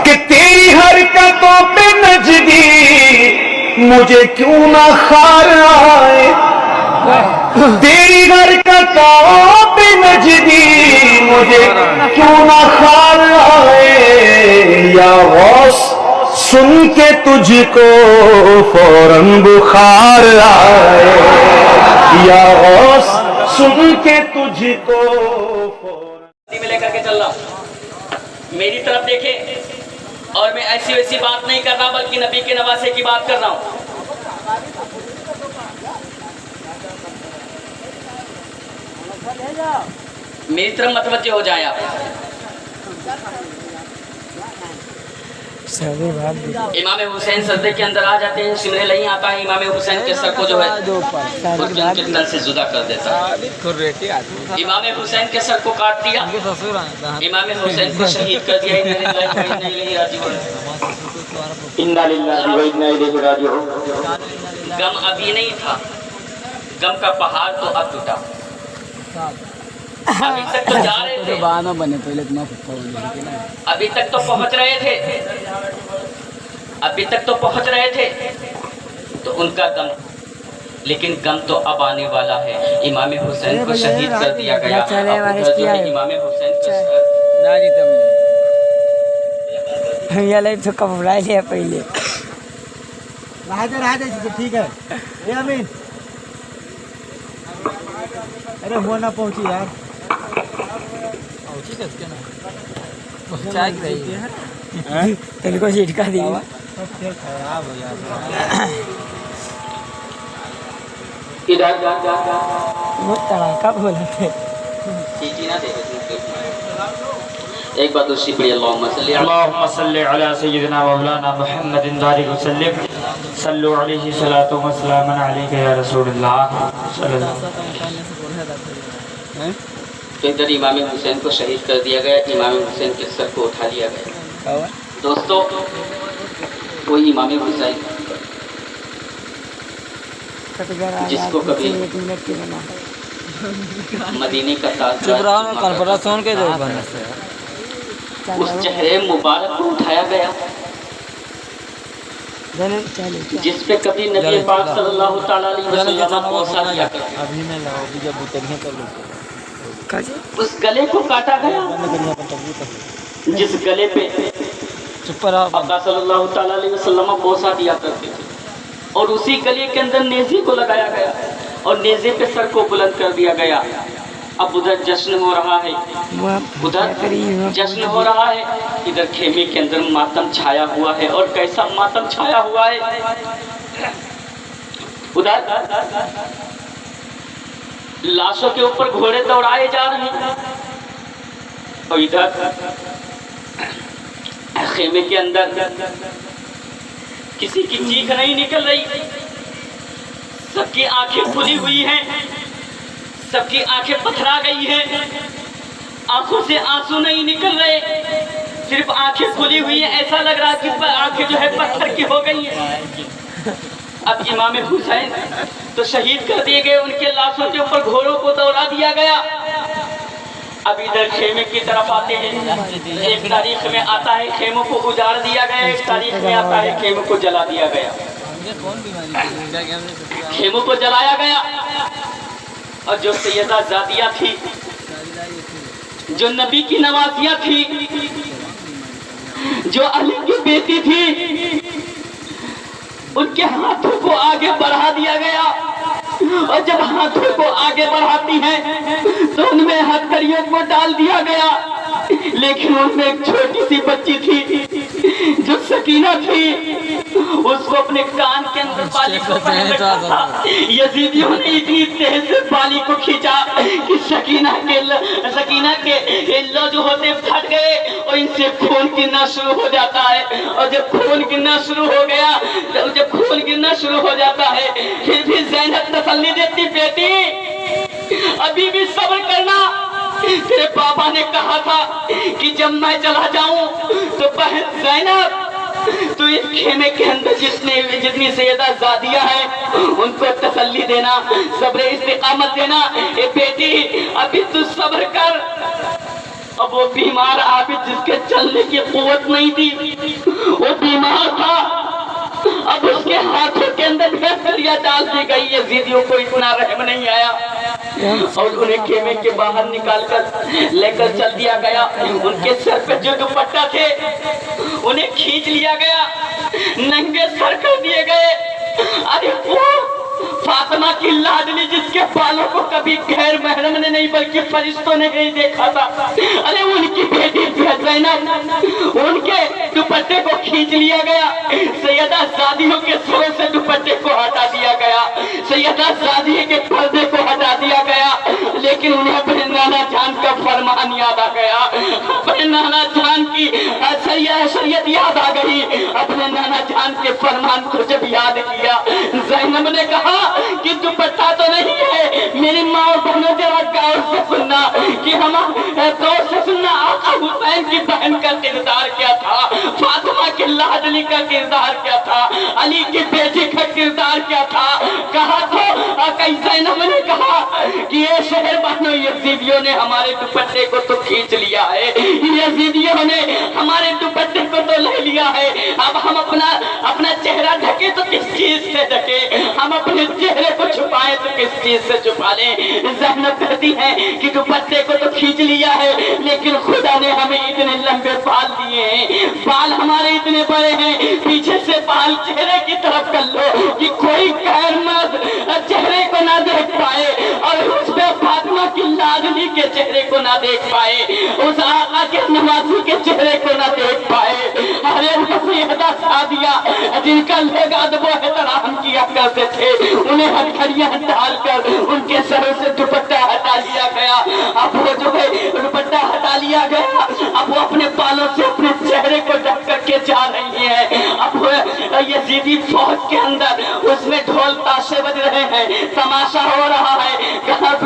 کہ تیری حرکتوں پہ نجدی مجھے کیوں نہ خار آئے، تیری حرکتوں پہ نجدی مجھے کیوں نہ خار آئے، یا غوث سن کے تجھ کو فوراً بخار آئے، یا غوث سن کے تجھ کو میں لے کر کے چل رہا ہوں، میری طرف دیکھیں، اور میں ایسی ویسی بات نہیں کر رہا بلکہ نبی کے نواسے کی بات کر رہا ہوں۔ میری طرف متوجہ ہو جائیں آپ۔ امام حسین سجدے کے اندر آ جاتے ہیں، سمرے نہیں آتا ہے، امام حسین کے سر کو جو ہے ان کے تن سے جدا کر دیتا ہے۔ امام حسین کے سر کو کاٹ دیا، امام حسین کو شہید کر دیا۔ انا للہ و انا الیہ راجعون۔ غم ابھی نہیں تھا، غم کا پہاڑ تو اب ٹوٹا۔ ابھی تک تو جا رہے تھے، ابھی تک تو پہنچ رہے تھے، ابھی تک تو پہنچ رہے تھے تو ان کا غم، لیکن غم تو اب آنے والا ہے۔ امام حسین کو شہید کر دیا گیا، اب جو ہے امام حسین کو پہلے ٹھیک ہے امین، ارے وہ نہ پہنچی یار، کو سیٹ کا دی کب بولا تھے ایک بات دوسری پڑھی، اللہم صلی علی سیدنا مولانا محمد بارک وسلم، صلو علیہ صلاۃ و سلام علیک یا رسول اللہ صلی اللہ علیہ وسلم۔ تو ادھر امام حسین کو شہید کر دیا گیا، امام حسین کے سر کو اٹھا لیا گیا۔ دوستو وہی امام حسین جس کو کبھی مدینے کا تاجدار اس چہرے مبارک کو اٹھایا گیا جس پہ کبھی نبی پاک صلی اللہ تعالیٰ علیہ وسلم بوسہ دیا کرتے، اس گلے کو کاٹا گیا جس گلے پہ آقا صلی اللہ تعالیٰ علیہ وسلم بوسہ دیا کرتے تھے، اور اسی گلے کے اندر نیزے کو لگایا گیا اور نیزے پہ سر کو بلند کر دیا گیا۔ اب ادھر جشن ہو رہا ہے، ادھر جشن ہو رہا ہے، ادھر خیمے کے اندر ماتم چھایا ہوا ہے، اور کیسا ماتم چھایا ہوا ہے۔ ادھر لاشوں کے اوپر گھوڑے دوڑائے جا رہے ہیں، اور ادھر خیمے کے اندر کسی کی چیخ نہیں نکل رہی، سب کی آنکھیں کھلی ہوئی ہیں، سب کی آنکھیں پتھرا گئی ہیں، آنکھوں سے آنسو نہیں نکل رہے، صرف آنکھیں کھلی ہوئی ہیں، ایسا لگ رہا کہ آنکھیں جو ہے پتھر کی ہو گئی ہیں۔ اب امام حسین تو شہید کر دیے گئے، ان کے لاشوں کے اوپر گھوڑوں کو دوڑا دیا گیا۔ اب ادھر خیمے کی طرف آتے ہیں، ایک تاریخ میں آتا ہے خیموں کو اجاڑ دیا گیا، ایک تاریخ میں آتا ہے خیموں کو جلا دیا گیا۔ خیموں کو جلایا گیا، اور جو سیدہ زادیہ تھی، جو نبی کی نوازیاں تھی، جو علی کی بیٹی تھی، ان کے ہاتھوں کو آگے بڑھا دیا گیا، اور جب ہاتھوں کو آگے بڑھاتی ہیں تو ان میں ہتھکڑیوں کو ڈال دیا گیا، لیکن ان میں ایک چھوٹی سی بچی تھی جو سکینہ تھی، اس کو اپنے کان کے اندر بالی کو پہن رکھا تھا۔ یزیدیوں نے اتنی تیز سے بالی کو کھینچا کہ سکینہ کے لو جو ہوتے پھٹ گئے، اور ان سے خون گرنا شروع ہو جاتا ہے، اور جب خون گرنا شروع ہو گیا، جب خون گرنا شروع ہو جاتا ہے، پھر بھی زینب تسلی دیتی، بیٹی ابھی بھی صبر کرنا، تیرے بابا نے کہا تھا کہ جب میں چلا جاؤں تو بہن زینب تو اس خیمے کے اندر جتنی سیدہ زادیاں ہیں ان کو تسلی دینا، صبر استقامت دینا، اے بیٹی ابھی تو صبر کر۔ अब वो बीमार आबिद जिसके चलने की कुव्वत नहीं थी, वो बीमार था, अब उसके हाथों के अंदर फैसलियां डाल दी गई। यजीदियों को इतना रहम नहीं आया और उन्हें खेमे के बाहर निकाल कर लेकर चल दिया गया। उनके सर पे जो दुपट्टा थे उन्हें खींच लिया गया, नंगे सर कर दिए गए। अरे वो फातिमा की लाडली जिसके बालों को कभी गैर महरम ने नहीं बल्कि फरिश्तों ने नहीं देखा था, अरे उनकी बेटी ज़ैनब, उनके दुपट्टे को खींच लिया गया। सैयदा ज़ादियों के सरों से दुपट्टे को हटा दिया गया, सैयदा ज़ादिया के पर्दे को हटा दिया गया। लेकिन उन्हें अपने नाना जान का फरमान याद आ गया, अपने नाना जान की शरीयत याद आ गई। अपने नाना जान के फरमान को जब याद किया, ज़ैनब ने कहा कि दुपट्टा तो नहीं है। मेरी माँ और बहनों जरा गौर से सुनना कि हम गौर से सुनना, आका हुसैन की बहन का किरदार क्या था, फातिमा के लाडली का किरदार क्या था, अली की बेटी का किरदार क्या था। कहा तो ज़ैनब ने कहा कि ये शहर बहनों, यजीदियों ने हमारे दुपट्टे को तो खींच लिया है, यजीदियों ने हमारे दुपट्टे को तो ले लिया है। अब हम अपना चेहरा ढके तो किस चीज से ढके, हम अपने चेहरे को छुपाए तो किस चीज से छुपा लें। ज़ैनब कहती है कि दुपट्टे को तो खींच लिया है, लेकिन खुदा ने हमें इतने लंबे बाल दिए हैं, बाल हमारे इतने बड़े हैं, पीछे से बाल चेहरे की तरफ कर लो कि कोई गैर मर्द चेहरे को ना देख पाए और उसमें फातिमा की लाडली के चेहरे को ना देख पाए, उस आका के नवाजी के चेहरे को ना देख पाए। अरे सैयदा सादिया जिनका लोग अदब व एहतराम किया करते थे, उन्हें हथकड़ियां डालकर उनके सरों से दुपट्टा हटा लिया गया। अब वो जो है दुपट्टा हटा लिया गया, अब वो अपने बालों से अपने चेहरे को ढक करके जा रही है। अब यजीदी फौज के अंदर उसमें ढोल ताशे बज रहे हैं, तमाशा हो रहा है।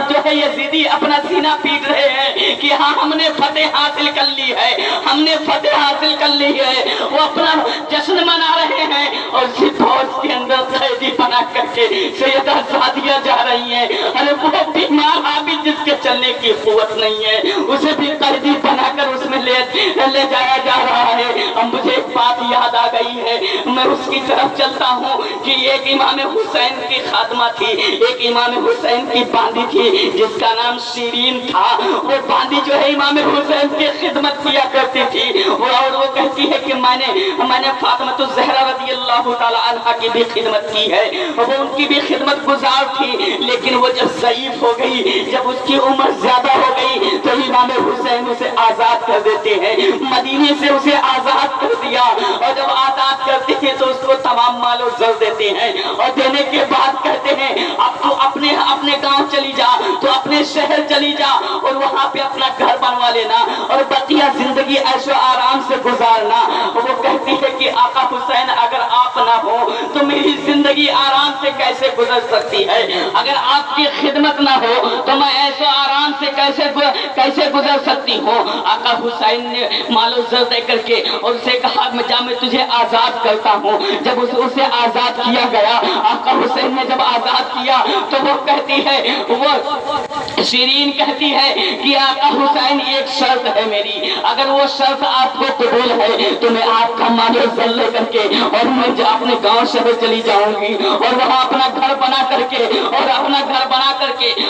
जो है यजीदी अपना सीना पीट रहे हैं कि हाँ हमने फतेह हासिल कर ली है, हमने फतेह हासिल कर ली है। वो अपना जश्न मना रहे हैं और उसी फौज के अंदर कैदी बना करके सैयदा ज़ादिया जा रही है। अरे वो बीमार आबिद जिसके चलने की कुव्वत नहीं है, उसे भी कैदी बनाकर उसमें ले जाया जा रहा है। अब मुझे एक बात याद आ गई है, मैं उसकी तरफ चलता हूँ कि एक इमाम हुसैन की खादमा थी, एक इमाम हुसैन की बांदी थी जिसका नाम शिरीन था। वो बांदी जो है इमाम हुसैन की खिदमत किया करती थी और वो कहती है कि मैंने फातिमा तो ज़हरा रज़ी अल्लाह ताला अन्हा की भी खिदमत की है, वो उनकी भी खिदमत गुजार थी। लेकिन वो जब ज़ईफ हो गई, जब उसकी उम्र ज्यादा हो गई तो इमाम हुसैन उसे आजाद कर देते हैं, मदीने से उसे आजाद कर दिया। और जब आजाद करते हैं तो उसको तमाम मालो जर देते हैं और देने के बाद कहते हैं अब तो अपने गांव चली जा, तो अपने शहर चली जा और वहां पे अपना घर बनवा लेना और बतिया जिंदगी ऐशो आराम से गुजारना। वो कहती है कि आका हुसैन अगर आप ना हो तो मेरी जिंदगी आराम से कैसे गुजर सकती है, अगर आपकी खिदमत ना हो तो मैं ऐशो आराम से कैसे गुजर सकती हूँ। आका हुसैन ने मालो जर दे करके और उसे कहा मैं तुझे आजाद करता हूँ। जब उसे आजाद किया गया, आका हुसैन ने जब आजाद किया तो वो कहती है, वो शिरीन कहती है कि आका हुसैन एक शर्त है मेरी, अगर वो शर्त आपको कबूल है तो मैं आपका मालो जर ले करके और मैं अपने गांव शहर चली जाऊंगी और वहाँ अपना घर बना करके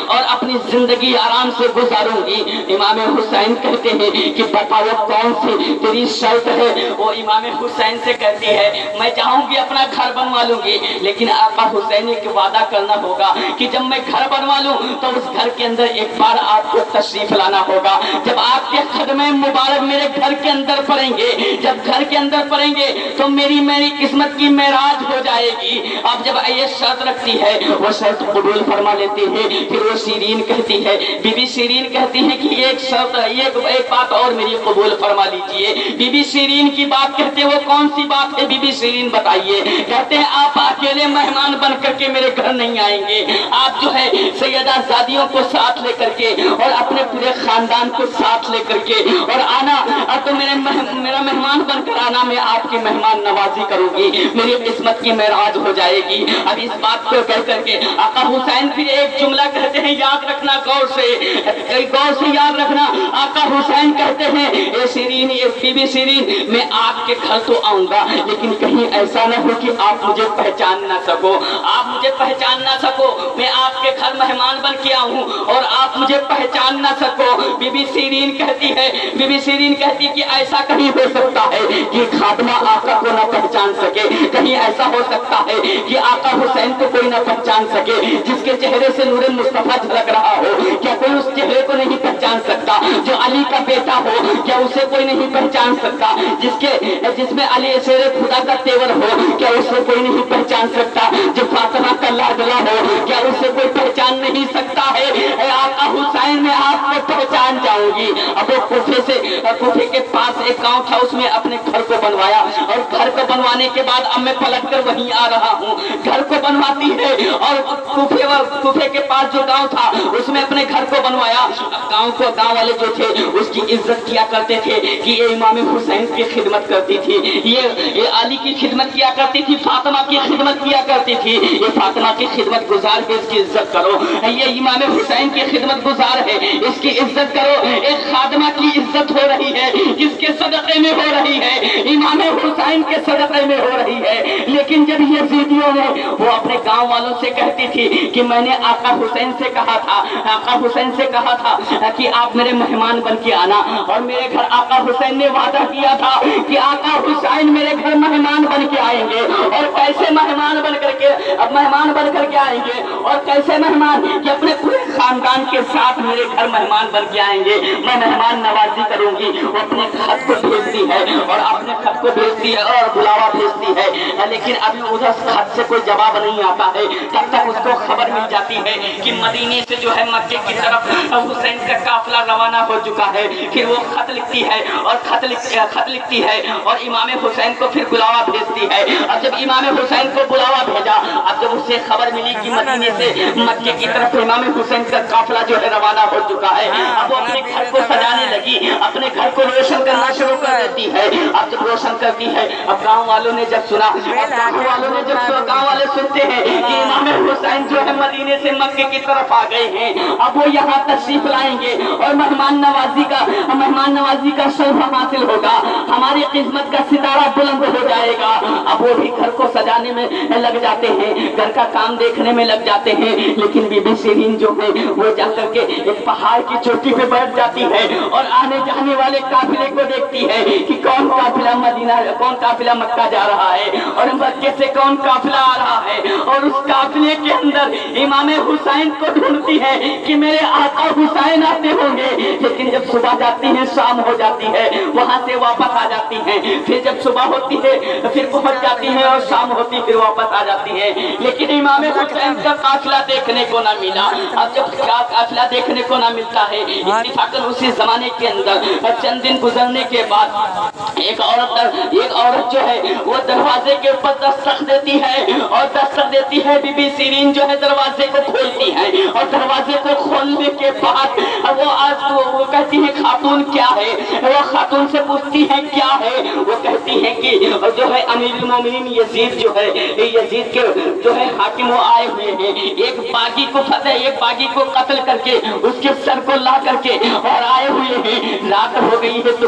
और अपनी जिंदगी आराम से गुजारूंगी। इमाम हुसैन कहते हैं कि बताओ कौन सी तेरी शर्त है। वो इमाम हुसैन से कहती है मैं चाहूंगी अपना घर बनवा लूंगी, लेकिन आका हुसैन एक वादा करना होगा कि जब मैं घर बनवा लूं तो उस घर के अंदर एक बार आपको तशरीफ लाना होगा। जब आपके कदमे मुबारक मेरे घर के अंदर पड़ेंगे, जब घर के अंदर पड़ेंगे तो मेरी किस्मत की मेराज हो जाएगी। अब जब ये शर्त रखती है, वो शर्त कबूल फरमा लेती है। फिर वो शिरीन कहती है, बीबी शिरीन कहती है कि एक शर्त, एक बात और मेरी कबूल फरमा लीजिए। बीबी शिरीन की बात कहते, वो कौन सी बात है बीबी सीरीन बताइए, कहते हैं आप अकेले मेहमान बन करके मेरे घर नहीं आएंगे, आप जो है सैयदा ज़ादियों को साथ लेकर के और अपने पूरे खानदान को साथ लेकर के और आना, तो मेरा मेहमान बनकर आना, मैं आपकी मेहमान नवाजी करूंगी, मेरी किस्मत की मेराज हो जाएगी। अब इस बात को कह करके आका हुसैन फिर एक जुमला कहते हैं, याद रखना गौर से याद रखना। आका हुसैन कहते हैं, ए सीरीन, ये बीबी सीरीन, मैं आपके घर तो आऊंगा, लेकिन कहीं ऐसा ना हो कि आप मुझे पहचान ना सको, मैं आपके घर मेहमान बन के आऊं और आप मुझे पहचान ना सको। बीबी सीरीन कहती कि ऐसा कहीं हो सकता है कि खातमा आका को ना पहचान सके, कहीं ऐसा हो सकता है कि आका हुसैन को कोई ना पहचान सके, जिसके चेहरे से नूरे मुस्तफा झलक रहा हो, क्या कोई उस चेहरे को नहीं पहचान सकता? जो अली का बेटा हो, क्या उसे कोई नहीं पहचान सकता? जिसमें अली शेर खुदा का तेवर हो, क्या उसे कोई नहीं पहचान सकता? जो फातिमा का लाडला हो, क्या उसे कोई पहचान नहीं सकता है? आका हुसैन में आपको पहचान जाऊंगी। अब वो कूफे के पास एक गांव था, उसमें अपने घर को बनवाया और घर को बनवाने के बाद अब मैं पलट कर वहीं आ रहा हूँ। घर को बनवाती है और कूफे के पास जो गांव था उसमें अपने घर को बनवाया। गांव वाले जो थे उसकी इज्जत किया करते थे कि ये इमाम हुसैन की खिदमत करती थी, ये अली की खिदमत किया करती थी, फातिमा की खिदमत किया करती थी, ये फातिमा की खिदमत गुजार है, इसकी इज्जत करो। ये इमाम हुसैन की खिदमत गुजार है, इसकी इज्जत करो। एक खादमा की इज्जत हो रही है, किसके सदक़े में हो रही है? इमाम हुसैन के सदक़े में हो रही है। लेकिन जब यजीदियों ने वो अपने गांव वालों से कहती थी कि मैंने आका हुसैन से कहा था कि आप मेरे मेहमान बन के आना, और मेरे घर आका हुसैन ने वादा किया था कि आका हुसैन मेरे घर मेहमान बन के आएंगे। और कैसे मेहमान बन करके आएंगे, और कैसे मेहमान कि अपने पूरे खानदान के साथ मेरे घर मेहमान बन के आएंगे, मैं मेहमान नवाजी करूंगी। वो अपने खत को भेजती है और बुलावा भेजती है, लेकिन अभी उधर खत से कोई जवाब नहीं आता है। तब तक उसको खबर मिल जाती है कि मदीने से जो है मक्के की तरफ हुसैन का काफिला रवाना हो चुका है। फिर वो खत लिखती है और इमाम हुसैन को फिर बुलावा भेजती है। अब जब इमाम हुसैन को बुलावा भेजा, अब जब उसे खबर मिली कि मदीने से मक्के की तरफ इमाम हुसैन का काफिला जो है रवाना हो चुका है, अब वो अपने घर को सजाने लगी, अपने घर को रोशन करना शुरू कर देती है। अब जब रोशन करती है, अब गांव वालों ने जब सुना, गांव वाले सुनते हैं कि इमाम हुसैन जो है मदीने से मक्के की तरफ आ गए हैं, अब वो यहाँ तशरीफ लाएंगे और मेहमान नवाजी का शर्फ हासिल होगा, हमारी किस्मत का सितारा बुलंद हो जाएगा। अब वो भी घर को सजाने में लग जाते हैं, घर का काम देखने में लग जाते हैं। लेकिन बीबी सीरीन जो है वो जाकर के एक पहाड़ की चोटी पे बैठ जाती है और आने जाने वाले काफिले को देखती है कि कौन काफिला मक्का जा रहा है और मक्के से कौन काफिला आ रहा है, और उस काफिले के अंदर इमाम हुसैन को ढूंढती है कि मेरे आका हुसैन आते होंगे। लेकिन जब सुबह जाती है, शाम हो जाती है, वहां से वापस आ जाती है। फिर जब सुबह होती है फिर पहुंच जाती है और शाम होती फिर वापस आ जाती है, लेकिन इमाम हुसैन का काफिला देखने को ना मिला। अब जब काफिला देखने को ना मिलता है, इत्तेफाकन उसी जमाने के अंदर चंद दिन गुजरने के बाद एक औरत जो है वो दरवाजे के ऊपर दस्तक देती है और दस्तक देती है। बीबी सीरीन जो है दरवाजे को खोलती है और दरवाजे को खोलने के बाद वो कहती है खातून क्या है, वो खातून से पूछती है क्या है, वो कहती है कि जो है अमीरुल मोमिनीन यजीद जो है, यजीद के जो है हाकिम वो आए हुए हैं, एक बागी को कत्ल करके उसके सर को ला करके और आए हुए हैं। रात हो गई है तो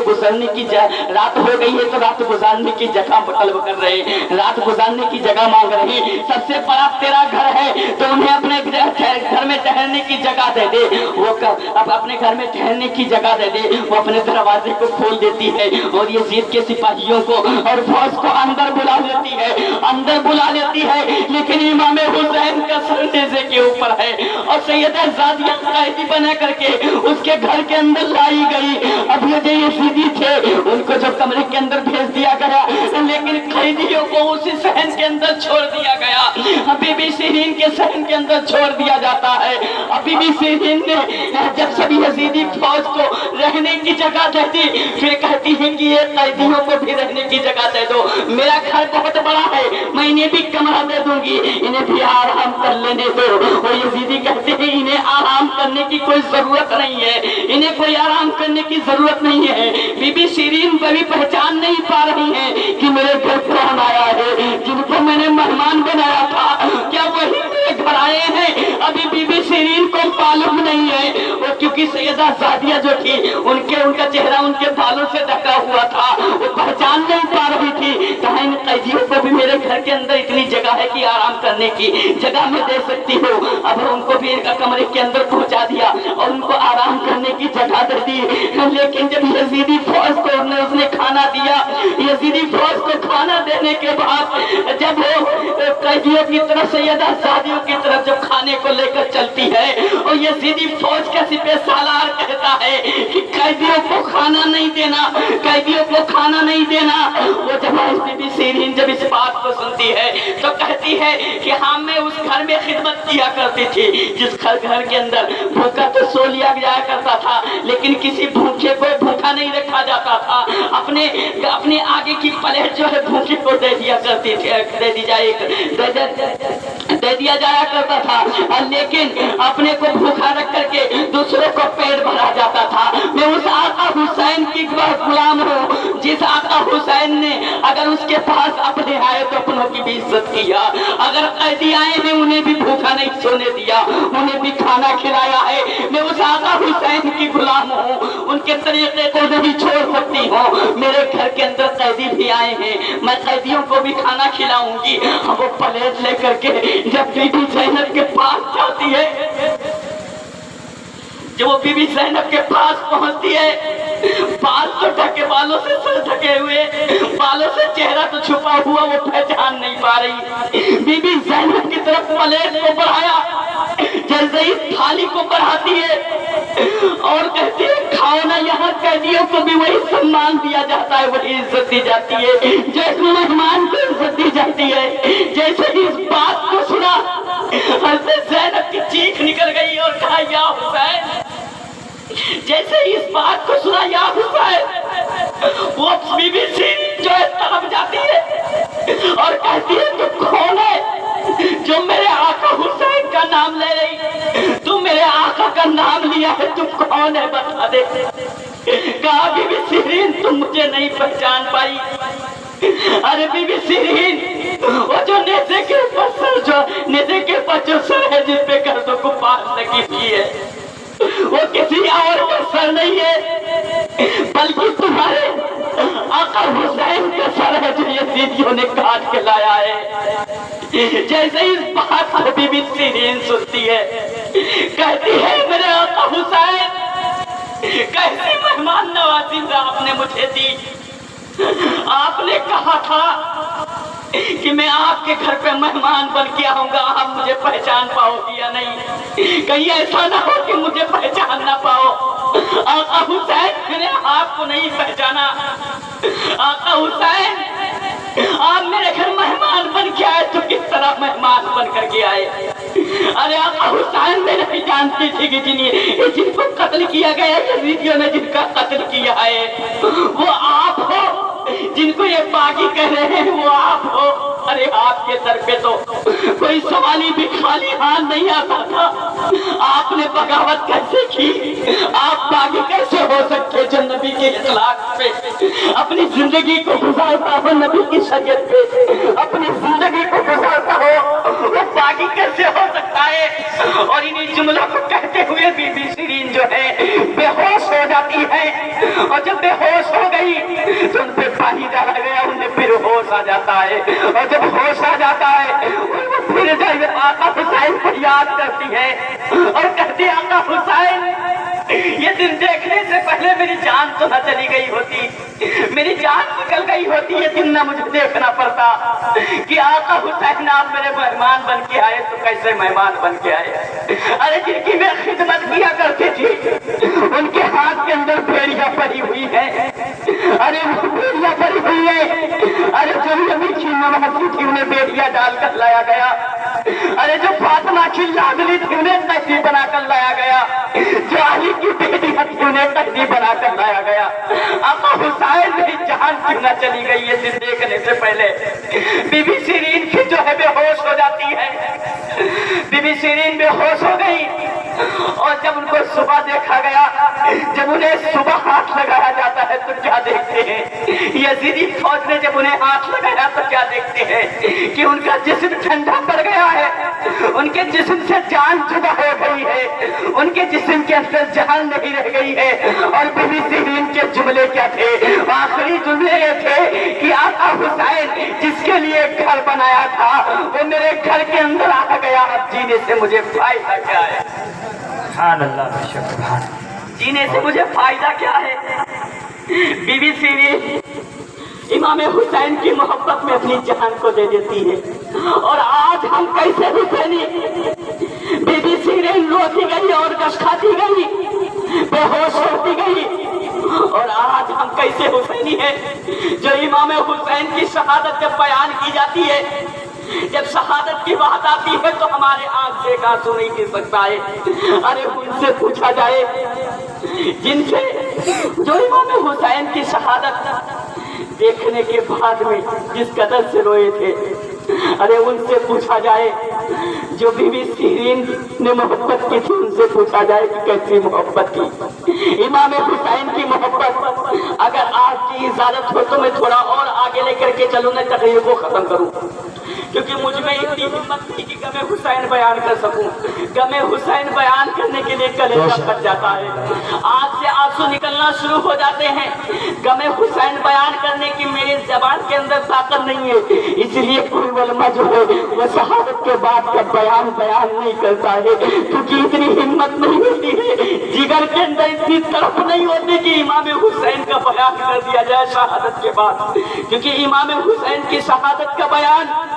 रात गुजारने की जगह तलब कर रहे हैं, रात गुजारने की जगह मांग रहे हैं। सबसे बड़ा तेरा घर है तो उन्हें अपने घर में ठहरने की जगह दे दे। वो अब अपने घर में ठहरने की जगह दे दे, वो अपने दरवाजे को खोल देती है और यजीद के सिपाहियों को और फौज को अंदर बुला लेती है। लेकिन इमाम हुसैन का सर नेज़े के ऊपर है और सैयदा ज़ादिया कैदी बना करके उसके घर के अंदर लाई गई। अब ये जो यजीदी थे उनको जो कमरे के अंदर भेज भेज दिया गया, लेकिन कैदियों को उसी सहन के अंदर छोड़ दिया गया। बीबी सीरीन के सहन के अंदर छोड़ दिया जाता है। बीबी सीरीन ने जब सभी यजीदी फौज को रहने की जगह दे दी, फिर कहती है कि ये कैदियों को भी रहने की जगह दे दो, मेरा घर बहुत बड़ा है, मैं इन्हें भी कमरा दे दूंगी, इन्हें भी आराम कर लेने दो। और यजीदी कहते हैं इन्हें आराम करने की कोई जरूरत नहीं है, इन्हें कोई आराम करने की जरूरत नहीं है। बीबी सीरीन कभी पहचान नहीं पा रही है कि मेरे घर कौन आया है, जिनको मैंने मेहमान बनाया था क्या वही मेरे घर आए हैं। अभी बीबी सीरीन को मालूम नहीं है, वो क्योंकि सैयदा ज़ादिया जो थी उनका चेहरा उनके बालों से ढका हुआ था, वो पहचान नहीं पा रही थी। कहा इन कैदियों को भी मेरे घर के अंदर इतनी जगह है कि आराम करने की जगह मैं दे सकती हूँ। अब उनको भी एक कमरे के अंदर पहुंचा दिया और उनको आराम करने की जगह दे दी। लेकिन जब यजीदी फौज को उसने खाना दिया, यजीदी फौज को खाना देने के बाद जब वो कैदियों की तरफ सैयदा ज़ादियों की तरफ जब खाने को लेकर चलती है और यजीदी फौज का सिपह सालार कहता है कि कैदियों को खाना नहीं देना, कैदियों को खाना नहीं देना। वो जब बीबी सीरीन जब इस बात को सुनती है तो कहती है कि हाँ मैं उस घर में खिदमत किया करती थी जिस घर के अंदर भूखा तो सो लिया जाया करता था, लेकिन किसी भूखे को भूखा नहीं रखा जाता था। अपने आगे की प्लेट जो है भूखे को दे दिया करती थी, दे दिया जाया करता था, लेकिन अपने को भूखा रख करके दूसरों को पेट भरा जाता था। मैं उस आका हुसैन की गुलाम हूँ जिस आका हुसैन ने अगर उसके पास अपने आए तो अपनों की भी इज्जत किया, अगर कैदी आए हैं उन्हें भी भूखा नहीं सोने दिया, उन्हें भी खाना खिलाया है। मैं उस आका हुसैन की गुलाम हूँ, उनके तरीके को नहीं छोड़ सकती हूँ। मेरे घर के अंदर कैदी भी आए हैं, मैं कैदियों को भी खाना खिलाऊंगी। वो प्लेट लेकर के जब बीबी ज़ैनब के पास जाती है, जब वो बीबी ज़ैनब के पास पहुंचती है, बाल तो ढके, बालों से सर ढके हुए, बालों से चेहरा तो छुपा हुआ, वो पहचान नहीं पा रही। बीबी ज़ैनब की तरफ प्लेट को बढ़ाया, जैसे ही थाली को बढ़ाती है और कहती है खाओ ना, यहाँ कैदियों को भी वही सम्मान दिया जाता है, वही इज्जत दी जाती है जैसे मेहमान को इज्जत दी जाती है। जैसे ही इस बात को सुना हज़रत ज़ैनब की चीख निकल गई और कहा या हुसैन। जैसे इस बात को सुना या हुसैन, वो बीबी सीरीन जो है तड़प जाती है और कहती है तू कौन है जो मेरे आका हुसैन का नाम ले रही, तू मेरे आका का नाम लिया है, तू कौन है बता दे। कहा बीबी सीरीन तुम मुझे नहीं पहचान पाई। अरे बीबी सीरीन, वो जो नेज़े के ऊपर जो सर है जिस पे गर्दों को पास लगी हुई है, वो किसी और का सर नहीं है बल्कि तुम्हारे आका हुसैन का सर है जो यजीदियों ने काट के लाया है। जैसे इस बात को बीबी सीरीन सुनती है, कहती है मेरे आका हुसैन कैसी मेहमान नवाजी आपने मुझे दी। आपने कहा था कि मैं आपके घर पे मेहमान बन के आऊंगा, आप मुझे पहचान पाओगी या नहीं, कहीं ऐसा ना हो कि मुझे पहचान ना पाओ। आका हुसैन मैंने आपको नहीं पहचाना। आका हुसैन आप मेरे घर मेहमान बन के आए तो किस तरह मेहमान बन करके आए। अरे आका हुसैन मैं नहीं जानती थी कि जिनको कत्ल किया गया यजीदियों ने जिनका कत्ल किया है वो आप हो, जिनको ये बागी कह रहे हैं वो आप हो। अरे आपके सर पे तो कोई सवाली भी खाली हाथ नहीं आता था। आपने बगावत कैसे की, आप बागी कैसे हो सकते जो नबी के इखलाक पे अपनी जिंदगी को गुजारता हो, नबी की शरीयत पे अपनी जिंदगी को गुजारता हो, वो बागी कैसे हो सकता है। और इन्हीं जुमलों को कहते हुए बीबी सीरीन जो है बेहोश हो जाती है, और जब बेहोश हो गई तो उन पे पानी डाला गया, उन्हें फिर होश आ जाता है, और जब होश आ जाता है वो फिर जाए आका हुसैन को याद करती है और कहती है आका हुसैन ये दिन देखने से पहले मेरी जान तो न चली गई होती, मेरी जान निकल गई होती, ये दिन ना मुझे देखना पड़ता कि आका हुसैन आप मेरे मेहमान बन के आए तो कैसे मेहमान बन के आए। अरे जिनकी मैं खिदमत किया करती थी उनके हाथ के अंदर भेड़िया पड़ी हुई है, अरे भेड़िया पड़ी हुई है, अरे जो मीठी नमाज़ी थी उन्हें बेटियां डालकर लाया गया। अरे जो फातिमा की लाडली थी उन्हें कैदी बनाकर लाया गया। जो अली की बेटी थी उन्हें कैदी बनाकर लाया गया। आका हुसैन मेरी जान क्यों न चली गई है देखने से पहले। बीबी सीरीन की जो है बेहोश हो जाती है। बीबी सीरीन बेहोश हो गई और जब उनको सुबह देखा गया, जब उन्हें सुबह हाथ लगाया जाता है तो क्या देखते हैं? यजीदी फौज ने जब उन्हें हाथ लगाया तो क्या देखते हैं कि उनका जिस्म ठंडा पड़ गया है, उनके जिस्म से जान जुदा हो गई है, उनके जिस्म के अंदर जान नहीं रह गई है। और बीबी सीरीन के जुमले क्या थे? आखिरी जुमले ये थे कि आका हुसैन जिसके लिए घर बनाया था वो मेरे घर के अंदर आ गया, अब जीने से मुझे फायदा क्या है? जीने से मुझे फायदा क्या है? बीबी सीरीन इमाम हुसैन की मोहब्बत में अपनी जान को दे देती है। और आज हम कैसे हुसैनी? बीबी सीरीन रोती गई और गश खाती गई, बेहोश होती गई। और आज हम कैसे हुसैनी है? जो इमाम हुसैन की शहादत जब बयान की जाती है, जब शहादत की बात आती है तो हमारे आंख से एक आंसू नहीं गिर सकता है। अरे उनसे पूछा जाए जिनसे जो इमाम हुसैन की शहादत देखने के बाद में जिस कदर से रोए थे, अरे उनसे पूछा जाए जो बीबी सीरीन ने मोहब्बत की थी, उनसे पूछा जाए कि कैसी मोहब्बत की। इमाम हुसैन की मोहब्बत अगर आपकी इजाजत हो तो मैं थोड़ा और आगे लेकर के चलूँ, मैं तकरीर को खत्म करूँ, क्योंकि मुझ में इतनी हिम्मत नहीं कि गमे हुसैन बयान कर सकूं। गमे हुसैन बयान करने के लिए कलेजा फट जाता है, आंख से आंसू निकलना शुरू हो जाते हैं। गमे हुसैन बयान करने की मेरी जबान के अंदर ताकत नहीं है, इसलिए कोई उलमा जो है वो शहादत के बाद का बयान नहीं करता है, क्योंकि इतनी हिम्मत नहीं होती है, जिगर के अंदर इतनी तड़प नहीं होती कि इमाम हुसैन का बयान कर दिया जाए शहादत के बाद। क्योंकि इमाम हुसैन की शहादत का बयान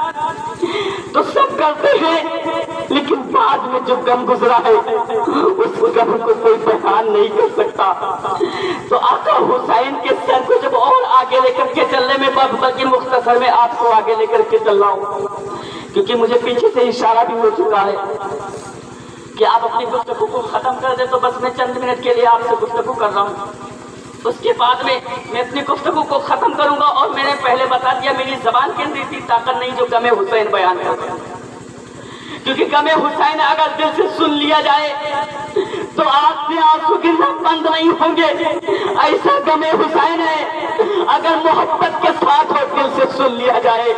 तो सब करते हैं, लेकिन बाद में जो गम गुजरा है उस गम को कोई बयान नहीं कर सकता। तो आका हुसैन के सर को जब और आगे लेकर के चलने में, बल्कि मुख्तसर में आपको आगे लेकर के चल रहा हूँ, क्योंकि मुझे पीछे से इशारा भी हो चुका है कि आप अपनी गुफ्तगू को खत्म कर दे, तो बस मैं चंद मिनट के लिए आपसे गुफ्तगू कर रहा हूँ। उसके बाद में मैं अपनी गुफ्तगू को खत्म करूंगा। और मैंने पहले बता दिया मेरी जबान के अंदर इतनी ताकत नहीं जो गमे हुसैन बयान करता है, क्योंकि गमे हुसैन अगर दिल से सुन लिया जाए तो आंख से आंसू गिरना बंद नहीं होंगे। ऐसा गमे हुसैन है, अगर मोहब्बत के साथ और दिल से सुन लिया जाए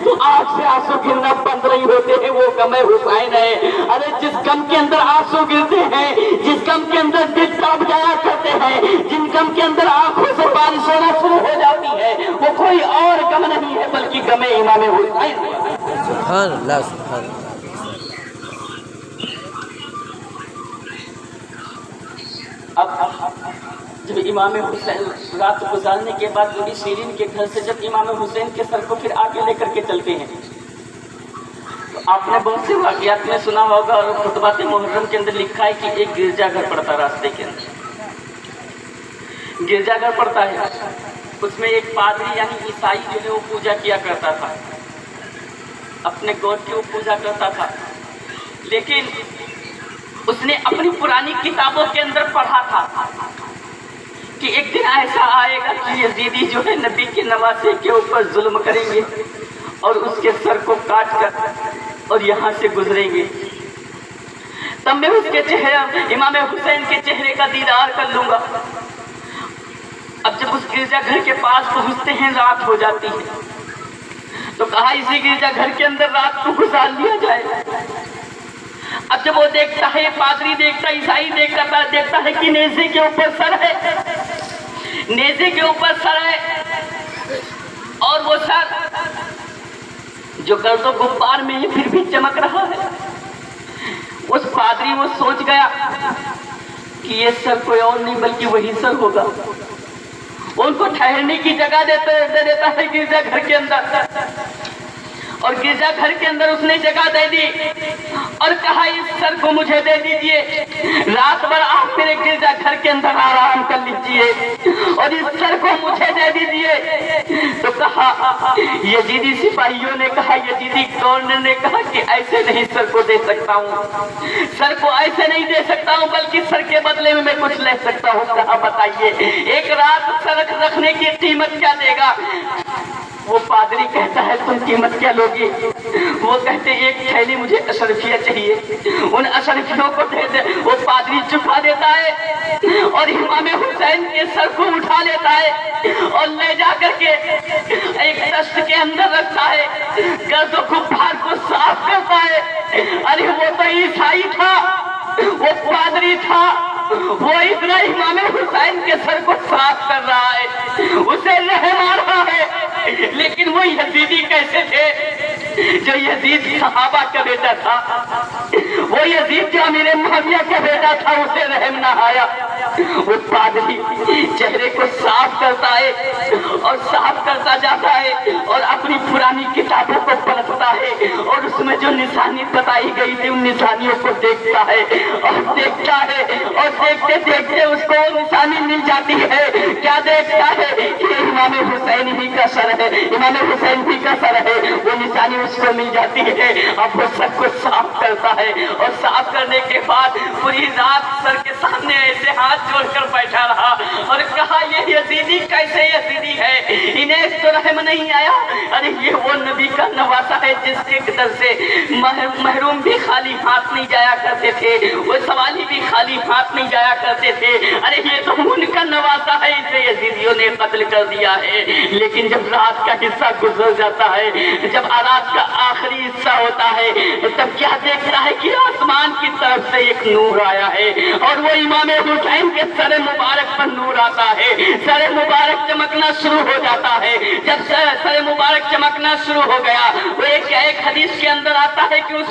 तो आंख से आंसू गिरना बंद नहीं होते हैं, वो गमे हुसैन है। अरे जिस गम के अंदर आंसू गिरते हैं, जिस गम के अंदर दिल तड़प जाया करते हैं, जिन गम के अंदर आंखों से बारिश होना शुरू हो जाती है, वो कोई और गम नहीं है बल्कि गमे इमाम हुसैन है। सुभान अल्लाह, सुभान अल्लाह। अब जब इमाम हुसैन रात गुजारने के बाद बीबी सीरीन के घर से जब इमाम हुसैन के सर को फिर आगे लेकर के चलते हैं, तो आपने बहुत से वाक़ियात में सुना होगा और खुतबात मुहर्रम के अंदर लिखा है कि एक गिरजाघर पड़ता, रास्ते के अंदर गिरजाघर पड़ता है, उसमें एक पादरी यानी ईसाई जो है वो पूजा किया करता था, अपने गॉड की वो पूजा करता था। लेकिन उसने अपनी पुरानी किताबों के अंदर पढ़ा था कि एक दिन ऐसा आएगा कि यजीदी जो है नबी के नवासे के ऊपर जुल्म करेंगे और उसके सर को काट कर और यहाँ से गुजरेंगे, तब मैं उसके चेहरे इमाम हुसैन के चेहरे का दीदार कर लूंगा। अब जब उस गिरजाघर के पास पहुँचते हैं, रात हो जाती है, तो कहा इसी गिरजाघर के अंदर रात को गुजार लिया जाए। अब जब वो देखता है, पादरी देखता, ईसाई देखता है कि नेज़े के ऊपर सर है, नेज़े के ऊपर सर है, और वो सर जो गर्दो गुब्बार में है फिर भी चमक रहा है। उस पादरी वो सोच गया कि ये सर कोई और नहीं बल्कि वही सर होगा। उनको ठहरने की जगह दे देता है गिरजाघर के अंदर, और गिरजाघर के अंदर उसने जगह दे दी और कहा इस सर को मुझे दे दीजिए, रात भर आप मेरे गिरजाघर के अंदर आराम कर लीजिए और इस सर को मुझे दे दीजिए। तो कहा, यजीदी सिपाहियों ने कहा, यजीदी गवर्नर ने कहा कि ऐसे नहीं सर को दे सकता हूँ, सर को ऐसे नहीं दे सकता हूँ, बल्कि सर के बदले में मैं कुछ ले सकता हूँ। कहा बताइए, एक रात सर रखने की कीमत क्या देगा? वो पादरी कहता है तुम कीमत क्या लोगी? वो कहते एक थैली मुझे अशरफिया चाहिए, उन अशरफियों को दे दे। वो पादरी चुका देता है और इमाम हुसैन के सर को उठा लेता है और ले जाकर के एक दस्त के अंदर रखता है, गर्द गुब्बार को साफ करता है। अरे वो तो ईसाई था, वो पादरी था, वो इतना इमाम हुसैन के सर को साफ कर रहा है, उसे रहम आ रहा है। लेकिन वो यजीदी कैसे थे? जो यजीद सहाबा का बेटा था, वो यजीद जो अमीर मुआविया का बेटा था, उसे रहम ना आया। वो पादरी चेहरे को साफ करता है और साफ करता जाता है और अपनी पुरानी किताबों को पलटता है और उसमें जो निशानी बताई गई थी उन निशानियों को देखता है और देखता है और देखते देखते उसको निशानी मिल जाती है। क्या देखता है? कि इमाम हुसैन ही का सर है, इमाम हुसैन ही का सर है। वो निशानी उसको मिल जाती है। अब वो सर को साफ करता है और साफ करने के बाद पूरी रात सर के सामने ऐसे हाथ जोड़कर बैठा रहा और कहा ये यजीदी कैसे यजीदी है, इन्हें तो रहम नहीं आया। अरे ये वो नबी का नवासा है जिसके दर से महरूम भी खाली हाथ नहीं जाया करते थे, वो सवाली भी खाली हाथ नहीं जाया करते थे। अरे ये तो उनका नवासा है, इसे यजीदियों ने कत्ल कर दिया है। लेकिन जब रात का हिस्सा गुजर जाता है, जब रात का आखिरी हिस्सा होता है, तब क्या देखता है कि आसमान की तरफ से एक नूर आया है और वो इमाम हुसैन के सर मुबारक पर नूर आता है। सर मुबारक चमकना शुरू हो जाता है। जब सर मुबारक चमकना शुरू हो गया, वो एक हदीस के अंदर आता है कि वो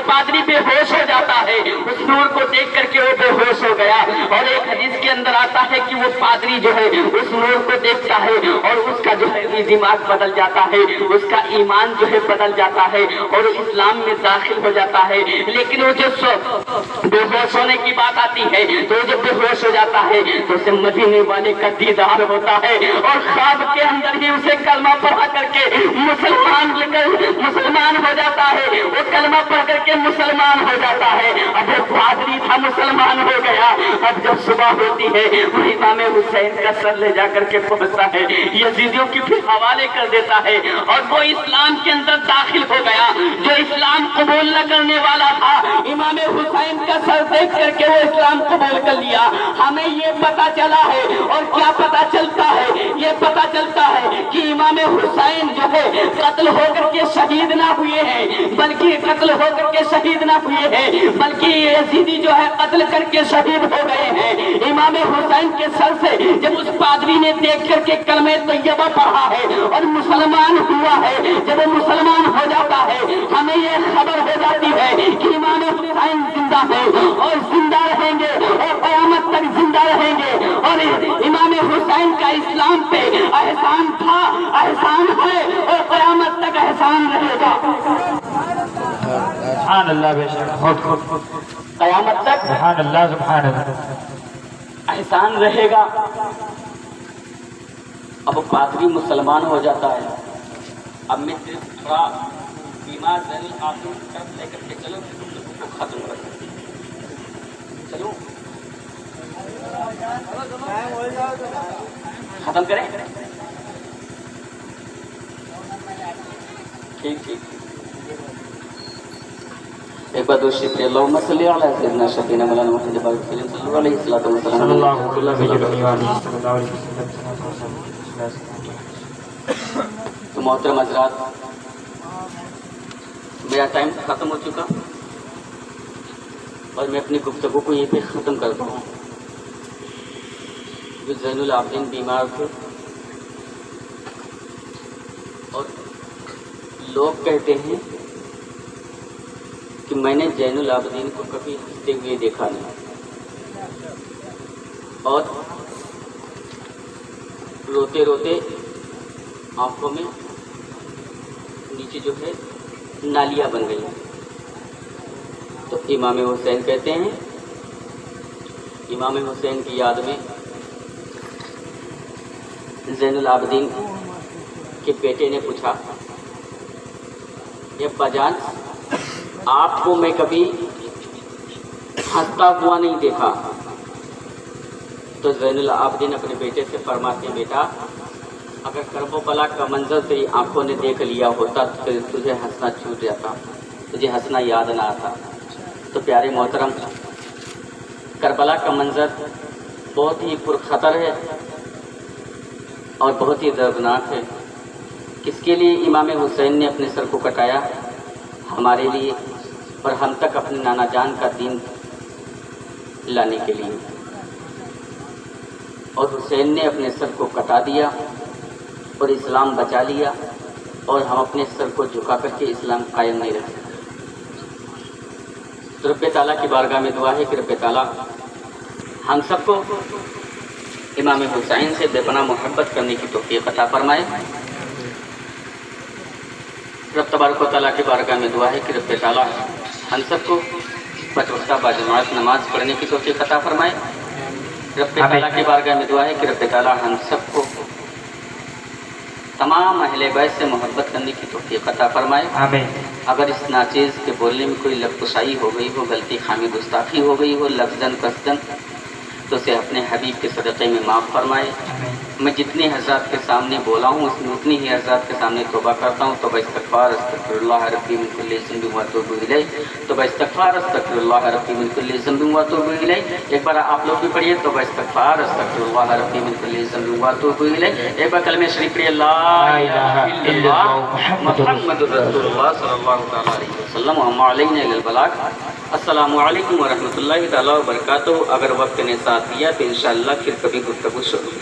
पादरी बेहोश हो जाता है। उस नूर को देख करके वो बेहोश हो गया। और एक हदीस के अंदर आता है कि वो पादरी जो है उस नूर को देखता है और उसका जो है दिमाग बदल जाता है, उसका ईमान जो है बदल जाता है और इस्लाम में दाखिल हो जाता है। लेकिन वो जो बेहोश होने की बात आती है, तो जब बेहोश हो जाता है तो उसे मदीने वाले का दीदार होता है और ख्वाब के अंदर ही उसे कलमा पढ़ा करके मुसलमान हो जाता है। वो कलमा पढ़ करके मुसलमान हो जाता है। अब वो पादरी था, मुसलमान हो गया। अब जब सुबह होती है, वो इमाम हुसैन का सर ले जाकर के पहुंचता है, यजीदियों की फिर हवाले कर देता है और वो इस्लाम के अंदर दाखिल हो गया। जो इस्लाम कबूल न करने वाला था, इमाम हुसैन का सर देख करके वो इस्लाम कबूल कर लिया। हमें ये पता चला है और क्या पता चलता है? ये पता चलता है कि इमाम हुसैन जो है कत्ल होकर के शहीद ना हुए हैं, बल्कि कत्ल होकर के शहीद ना हुए हैं, बल्कि यजीदी जो है कत्ल करके शहीद हो गए हैं। इमाम हुसैन के सर से जब उस पादरी ने देख करके कलमे तैयबा पढ़ा है और मुसलमान हुआ है, जब वो मुसलमान हो जाता है, हमें ये खबर हो जाती है कि इमाम हुसैन जिंदा है और जिंदा रहेंगे और क़यामत तक जिंदा रहेंगे। और इमाम हुसैन का इस्लाम पे एहसान था, एहसान है और क़यामत तक एहसान रहेगा। सुभान अल्लाह, बेशक क़यामत तक सुभान अल्लाह, सुभान अल्लाह एहसान रहेगा। अब पादरी मुसलमान हो जाता है। अब मैं थोड़ा बीमार आपको तरफ लेकर के चलो, तो खत्म कर चलो, खत्म करें। ठीक ठीक, एक बार दूसरी पे अल्लाहुम्मा सल्ली अला सय्यिदिना शफीना मौलाना मुहम्मद सल्लल्लाहु अलैहि वसल्लम। तो मोहतरम हज़रात, मेरा टाइम ख़त्म हो चुका और मैं अपनी गुफ्तगू को यहीं पे ख़त्म करता हूँ। जो ज़ैनुल आबिदीन बीमार थे और लोग कहते हैं कि मैंने ज़ैनुल आबिदीन को कभी हंसते हुए देखा नहीं और रोते रोते आंखों में नीचे जो है नालियां बन गई। तो इमाम हुसैन कहते हैं, इमाम हुसैन की याद में ज़ैनुल आबिदीन کہ بیٹے نے پوچھا یہ ابا جان آپ کو میں کبھی ہنستا ہوا نہیں دیکھا. تو زین العابدین اپنے بیٹے سے فرماتے ہیں بیٹا اگر کرب و بلا کا منظر تیری آنکھوں نے دیکھ لیا ہوتا تو تجھے ہنسنا چھوٹ جاتا, تجھے ہنسنا یاد نہ آتا. تو پیارے محترم کربلا کا منظر بہت ہی پرخطر ہے اور بہت ہی دردناک ہے. کس کے لیے امام حسین نے اپنے سر کو کٹایا؟ ہمارے لیے اور ہم تک اپنے نانا جان کا دین لانے کے لیے. اور حسین نے اپنے سر کو کٹا دیا اور اسلام بچا لیا, اور ہم اپنے سر کو جھکا کر کے اسلام قائم نہیں رکھ سکتے. تو رب تعالیٰ کی بارگاہ میں دعا ہے کہ رب تعالیٰ ہم سب کو امام حسین سے بے پناہ محبت کرنے کی توفیق عطا فرمائے. رب تبارک و تعالیٰ کی بارگاہ میں دعا ہے کہ رب تعالیٰ ہم سب کو پانچ وقتہ باجماعت نماز پڑھنے کی توفیق عطا فرمائے. رب تعالیٰ کی بارگاہ میں دعا ہے کہ رب تعالیٰ ہم سب کو تمام اہل بیت سے محبت کرنے کی توفیق عطا فرمائے. آمین. اگر اس ناچیز کے بولنے میں کوئی لفظ ہو گئی ہو, غلطی خامی گستاخی ہو گئی ہو لفظاً قصداً, تو اسے اپنے حبیب کے صدقے میں معاف فرمائے. میں جتنے حضرات کے سامنے بولا ہوں اس میں اتنی ہی حضرات کے سامنے توبہ کرتا ہوں. توبہ استغفار استغفر اللہ ربی من کل ذنب و اتوب الیہ. توبہ استغفار استغفر اللہ ربی من کل ذنب و اتوب الیہ. ایک بار آپ لوگ بھی پڑھیے توبہ استغفار استغفر اللہ ربی من کل ذنب و اتوب الیہ. ایک بار کلمہ شریف پڑھیے لا الہ الا اللہ محمد رسول اللہ صلی اللہ تعالی علیہ وسلم وما علینا الا البلاغ. السلام علیکم ورحمۃ اللہ تعالی وبرکاتہ. اگر وقت نے ساتھ دیا تو انشاءاللہ پھر کبھی گفتگو شروع.